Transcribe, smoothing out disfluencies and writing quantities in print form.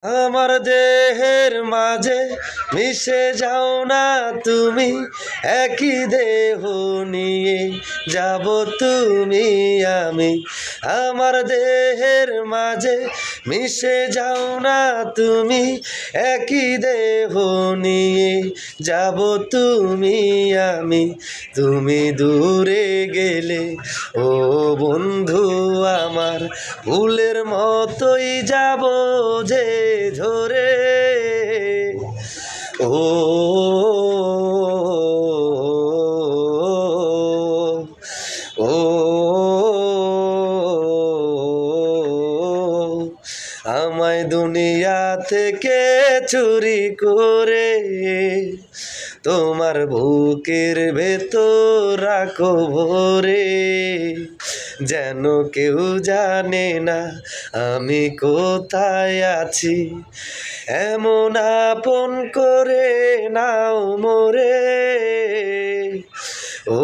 আমার দেহের মাঝে মিশে যাও না তুমি, একই দেহ নিয়ে যাব তুমি আমি। আমার দেহের মাঝে মিশে যাও না তুমি, একই দেহ নিয়ে যাব তুমি আমি। তুমি দূরে গেলে ও বন্ধু আমার, ফুলের মতোই যাব যে ধরে। ও ও আমায় দুনিয়া থেকে চুরি করে তোমার বুকের ভেতর রাখো ভরে। যেন কেউ জানে না আমি কোথায় আছি, এমন আপন করে নাও মোরে। ও